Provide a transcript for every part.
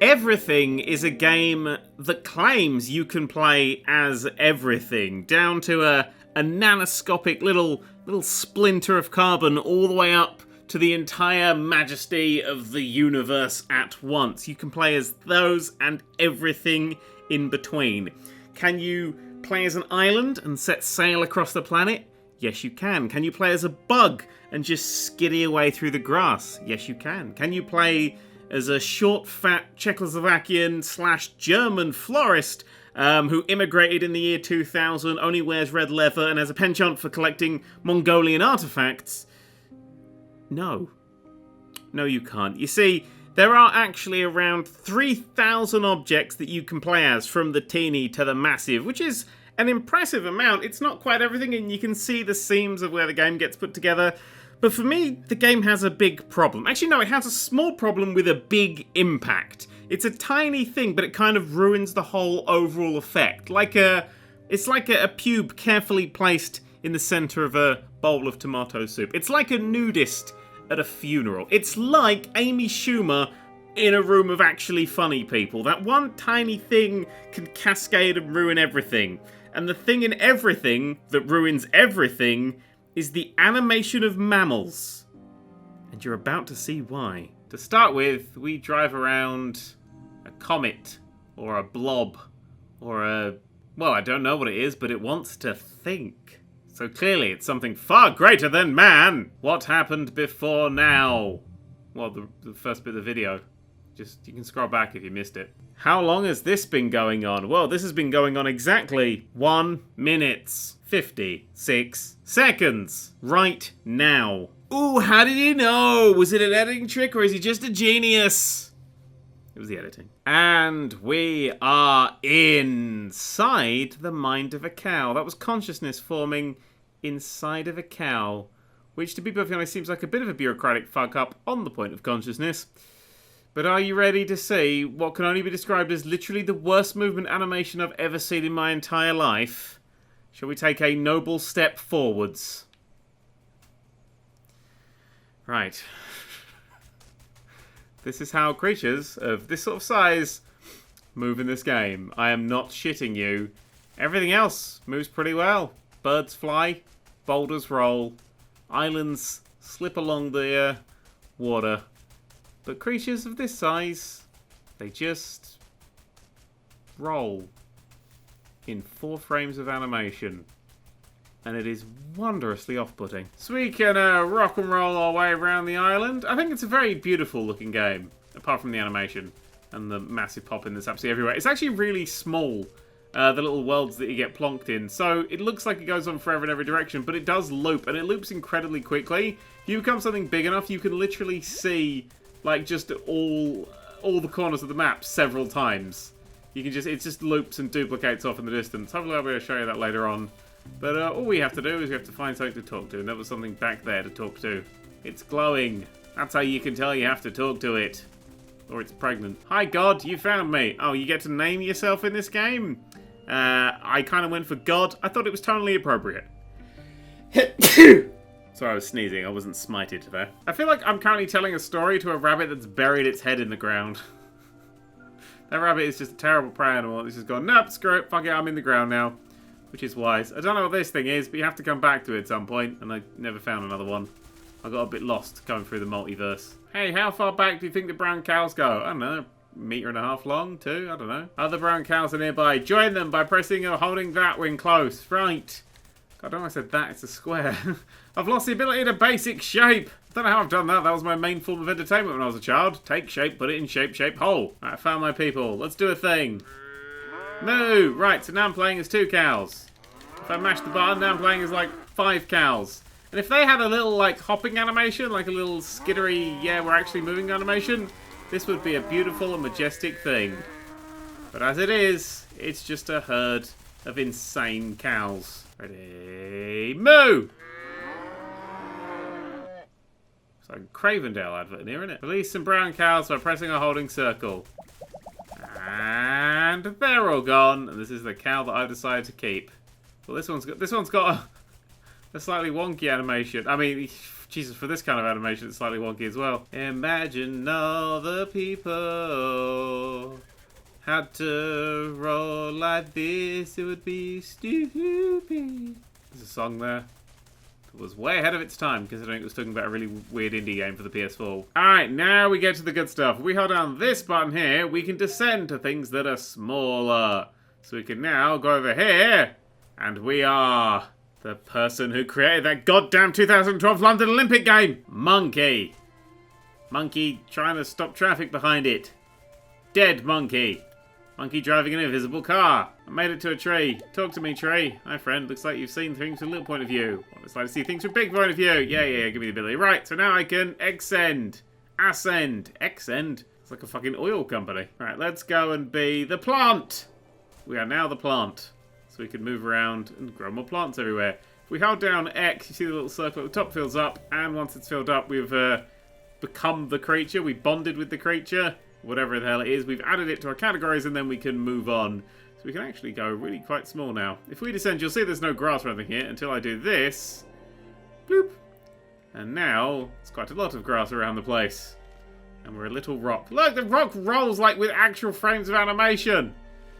Everything is a game that claims you can play as everything, down to a nanoscopic little splinter of carbon all the way up to the entire majesty of the universe at once. You can play as those and everything in between. Can you play as an island and set sail across the planet? Yes, you can. Can you play as a bug and just skiddy away through the grass? Yes, you can. Can you play as a short, fat Czechoslovakian/German florist who immigrated in the year 2000, only wears red leather, and has a penchant for collecting Mongolian artifacts? No. No, you can't. You see, there are actually around 3,000 objects that you can play as, from the teeny to the massive, which is an impressive amount. It's not quite everything, and you can see the seams of where the game gets put together. But for me, the game has a big problem. Actually, no, it has a small problem with a big impact. It's a tiny thing, but it kind of ruins the whole overall effect. It's like a pube carefully placed in the center of a bowl of tomato soup. It's like a nudist at a funeral. It's like Amy Schumer in a room of actually funny people. That one tiny thing can cascade and ruin everything. And the thing in everything that ruins everything is the animation of mammals. And you're about to see why. To start with, we drive around a comet, or a blob, or well, I don't know what it is, but it wants to think. So clearly it's something far greater than man. What happened before now? Well, the first bit of the video. You can scroll back if you missed it. How long has this been going on? Well, this has been going on exactly 1 minute 56 seconds. Right now. Ooh, how did he know? Was it an editing trick or is he just a genius? It was the editing. And we are inside the mind of a cow. That was consciousness forming inside of a cow. Which, to be perfectly honest, seems like a bit of a bureaucratic fuck up on the point of consciousness. But are you ready to see what can only be described as literally the worst movement animation I've ever seen in my entire life? Shall we take a noble step forwards? Right. This is how creatures of this sort of size move in this game. I am not shitting you. Everything else moves pretty well. Birds fly, boulders roll, islands slip along the water. But creatures of this size, they just roll in 4 frames of animation. And it is wondrously off-putting. So we can rock and roll our way around the island. I think it's a very beautiful looking game, apart from the animation and the massive popping that's absolutely everywhere. It's actually really small, the little worlds that you get plonked in. So it looks like it goes on forever in every direction, but it does loop, and it loops incredibly quickly. If you become something big enough, you can literally see like just all the corners of the map several times. You can it just loops and duplicates off in the distance. Hopefully I'll be able to show you that later on. But all we have to do is we have to find something to talk to, and there was something back there to talk to. It's glowing. That's how you can tell you have to talk to it. Or it's pregnant. Hi God, you found me. Oh, you get to name yourself in this game? I kind of went for God. I thought it was totally appropriate. Sorry, I was sneezing. I wasn't smited there. I feel like I'm currently telling a story to a rabbit that's buried its head in the ground. That rabbit is just a terrible prey animal. It's just gone, nope, screw it, fuck it, I'm in the ground now. Which is wise. I don't know what this thing is, but you have to come back to it at some point, and I never found another one. I got a bit lost going through the multiverse. Hey, how far back do you think the brown cows go? I don't know. 1.5 meters long, too? I don't know. Other brown cows are nearby. Join them by pressing or holding that when close. Right. God, I don't know I said that. It's a square. I've lost the ability to basic shape. I don't know how I've done that. That was my main form of entertainment when I was a child. Take shape, put it in shape, shape, hole. Right, I found my people. Let's do a thing. Moo! Right, so now I'm playing as 2 cows. If I mash the button, now I'm playing as like 5 cows. And if they had a little like hopping animation, like a little skittery, yeah, we're actually moving animation, this would be a beautiful and majestic thing. But as it is, it's just a herd of insane cows. Ready? Moo! It's like a Cravendale advert in here, isn't it? Release some brown cows by pressing or holding circle. And they're all gone. And this is the cow that I've decided to keep. Well, this one's got a slightly wonky animation. I mean, Jesus, for this kind of animation, it's slightly wonky as well. Imagine all the people had to roll like this, it would be stupid. There's a song there. It was way ahead of its time, considering it was talking about a really weird indie game for the PS4. Alright, now we get to the good stuff. If we hold down this button here, we can descend to things that are smaller. So we can now go over here, and we are the person who created that goddamn 2012 London Olympic game. Monkey. Monkey trying to stop traffic behind it. Dead monkey. Monkey driving an invisible car. I made it to a tree. Talk to me, tree. Hi, friend. Looks like you've seen things from a little point of view. Well, it's like to see things from a big point of view. Yeah, give me the ability. Right, so now I can ascend. Extend. It's like a fucking oil company. Right, let's go and be the plant. We are now the plant. So we can move around and grow more plants everywhere. If we hold down X, you see the little circle at the top fills up. And once it's filled up, we've become the creature. We bonded with the creature. Whatever the hell it is, we've added it to our categories, and then we can move on. So we can actually go really quite small now. If we descend, you'll see there's no grass or anything here until I do this. Bloop. And now, it's quite a lot of grass around the place. And we're a little rock. Look, the rock rolls like with actual frames of animation.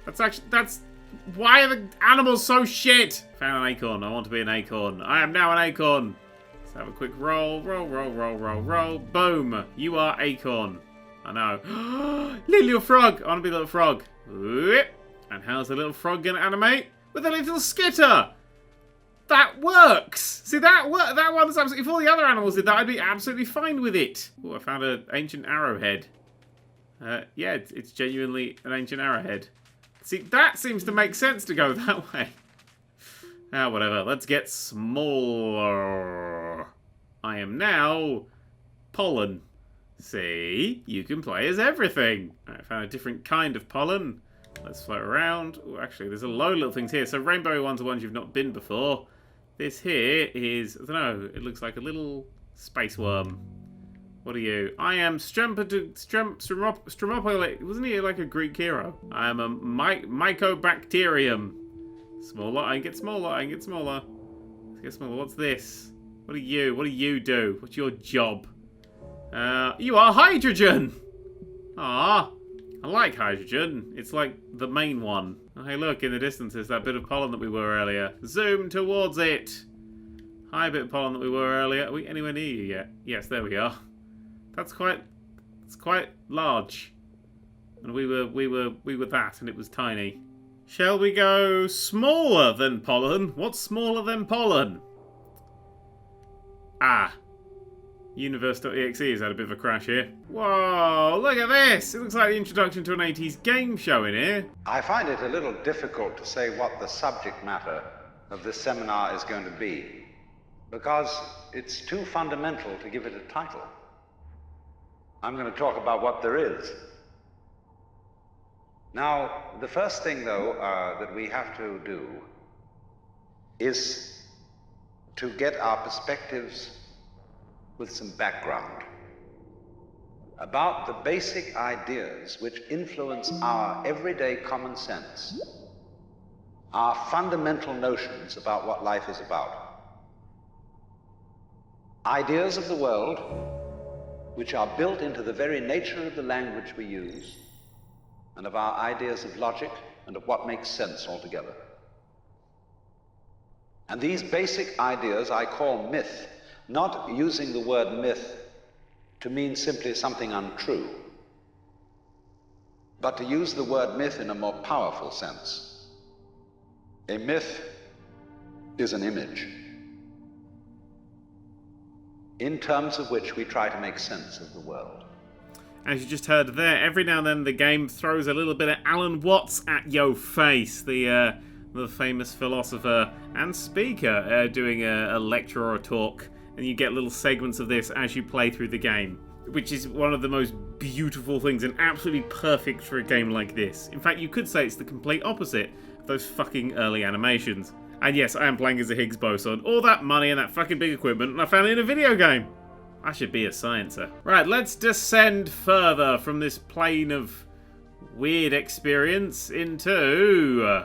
That's why are the animals so shit? Found an acorn. I want to be an acorn. I am now an acorn. Let's have a quick roll. Roll. Boom. You are acorn. I know. Little frog. I want to be a little frog. And how's the little frog going to animate? With a little skitter. That works. See, that one is absolutely... If all the other animals did that, I'd be absolutely fine with it. Oh, I found an ancient arrowhead. Yeah, it's genuinely an ancient arrowhead. See, that seems to make sense to go that way. Whatever. Let's get smaller. I am now pollen. See, you can play as everything. I found a different kind of pollen. Let's float around. Oh, actually, there's a load of little things here. So rainbow ones are ones you've not been before. This here is, I don't know, it looks like a little space worm. What are you? I am Stromopolis. Wasn't he like a Greek hero? I am a Mycobacterium. Smaller, I can get smaller, Let's get smaller. What's this? What do you do? What's your job? You are hydrogen! Ah, I like hydrogen. It's like the main one. Oh, hey, look, in the distance is that bit of pollen that we were earlier. Zoom towards it. Hi, bit of pollen that we were earlier. Are we anywhere near you yet? Yes, there we are. It's quite large. And we were that, and it was tiny. Shall we go smaller than pollen? What's smaller than pollen? Universe.exe has had a bit of a crash here. Whoa, look at this! It looks like the introduction to an 80s game show in here. I find it a little difficult to say what the subject matter of this seminar is going to be, because it's too fundamental to give it a title. I'm going to talk about what there is. Now, the first thing, though, that we have to do is to get our perspectives with some background about the basic ideas which influence our everyday common sense, our fundamental notions about what life is about. Ideas of the world which are built into the very nature of the language we use, and of our ideas of logic and of what makes sense altogether. And these basic ideas I call myth, not using the word myth to mean simply something untrue, but to use the word myth in a more powerful sense. A myth is an image, in terms of which we try to make sense of the world. As you just heard there, every now and then the game throws a little bit of Alan Watts at your face, the famous philosopher and speaker doing a lecture or a talk, and you get little segments of this as you play through the game, which is one of the most beautiful things and absolutely perfect for a game like this. In fact, you could say it's the complete opposite of those fucking early animations. And yes, I am playing as a Higgs boson. All that money and that fucking big equipment, and I found it in a video game. I should be a sciencer. Right, let's descend further from this plane of weird experience into...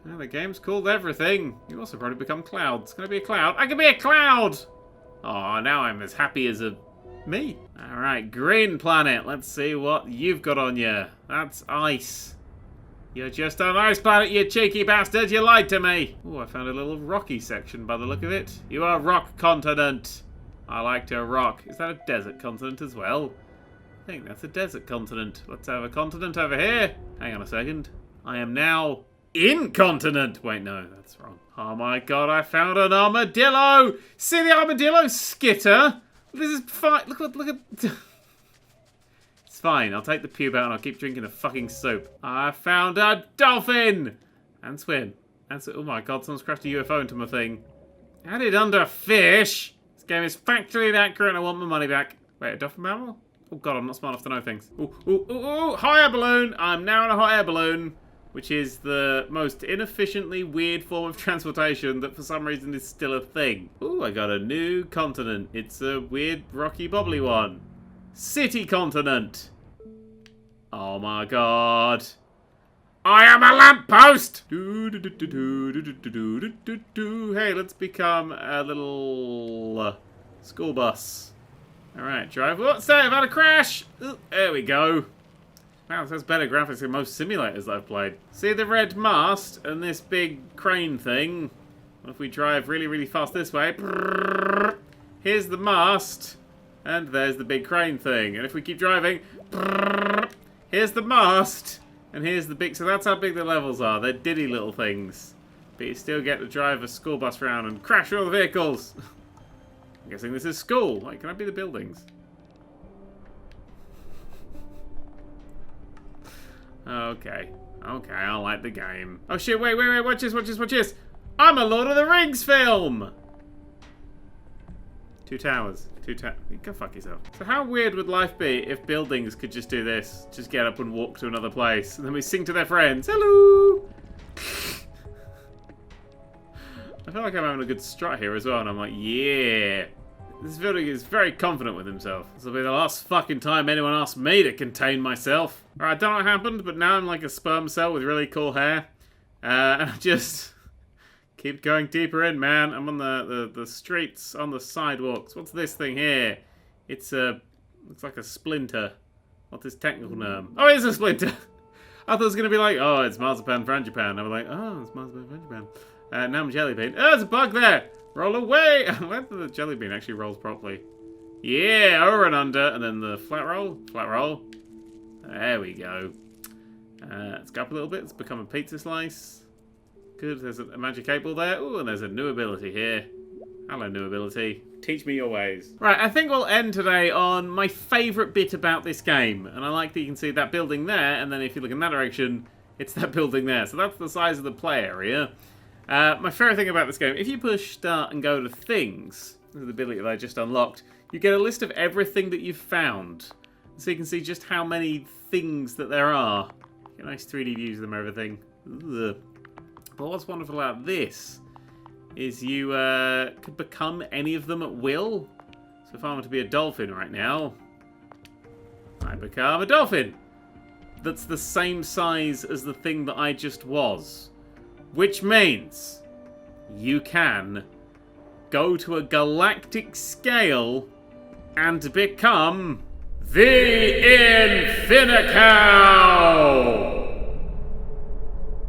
Well, the game's called everything. You also probably become clouds. Can I be a cloud? I can be a cloud! Oh, now I'm as happy as a me. Alright, green planet. Let's see what you've got on you. That's ice. You're just an ice planet, you cheeky bastard. You lied to me. Oh, I found a little rocky section by the look of it. You are rock continent. I like to rock. Is that a desert continent as well? I think that's a desert continent. Let's have a continent over here. Hang on a second. I am now incontinent. Wait, no, that's wrong. Oh my god, I found an armadillo. See the armadillo skitter? This is fine. Look at. It's fine. I'll take the pube out and I'll keep drinking the fucking soup. I found a dolphin. And swim. Oh my god, someone's crashed a UFO into my thing. Added under fish. This game is factually inaccurate and I want my money back. Wait, a dolphin mammal? Oh god, I'm not smart enough to know things. Ooh, hot air balloon! I'm now in a hot air balloon, which is the most inefficiently weird form of transportation that for some reason is still a thing. Ooh, I got a new continent. It's a weird, rocky, bobbly one. City continent. Oh my god. I am a lamppost! Hey, let's become a little school bus. Alright, drive. What's that? I've had a crash! Ooh, there we go. Wow, this has better graphics than most simulators I've played. See the red mast and this big crane thing? What if we drive really, really fast this way? Here's the mast. And there's the big crane thing. And if we keep driving, here's the mast. And here's the big... So that's how big the levels are. They're diddy little things. But you still get to drive a school bus around and crash all the vehicles. I'm guessing this is school. Like, can I be the buildings? Okay. Okay, I like the game. Oh shit, wait, watch this. I'm a Lord of the Rings film! Two towers. Go fuck yourself. So how weird would life be if buildings could just do this? Just get up and walk to another place. And then we sing to their friends. Hello! I feel like I'm having a good strut here as well, and I'm like, yeah. This building is very confident with himself. This will be the last fucking time anyone asks me to contain myself. Alright, I don't know what happened, but now I'm like a sperm cell with really cool hair. And I just keep going deeper in, man. I'm on the streets, on the sidewalks. What's this thing here? It's looks like a splinter. What's its technical name? Oh, it's a splinter! I thought it was going to be like, oh, it's marzipan frangipane. I was like, oh, it's marzipan frangipane. Now I'm jellybean. Oh, there's a bug there! Roll away! I wonder if the jellybean actually rolls properly. Yeah, over and under, and then the flat roll. Flat roll. There we go. Let's go up a little bit. Let's become a pizza slice. Good, there's a magic 8-ball there. Ooh, and there's a new ability here. Hello, new ability. Teach me your ways. Right, I think we'll end today on my favourite bit about this game. And I like that you can see that building there, and then if you look in that direction, it's that building there. So that's the size of the play area. My favourite thing about this game, if you push start and go to things, this is the ability that I just unlocked, you get a list of everything that you've found. So you can see just how many things that there are. Get nice 3D views of them, everything. Ugh. But what's wonderful about this is you could become any of them at will. So if I want to be a dolphin right now, I become a dolphin. That's the same size as the thing that I just was. Which means you can go to a galactic scale and become the Infinicow!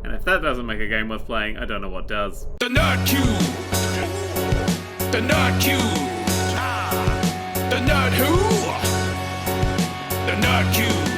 And if that doesn't make a game worth playing, I don't know what does. The Nerd3! The Nerd3! The Nerd who? The Nerd3!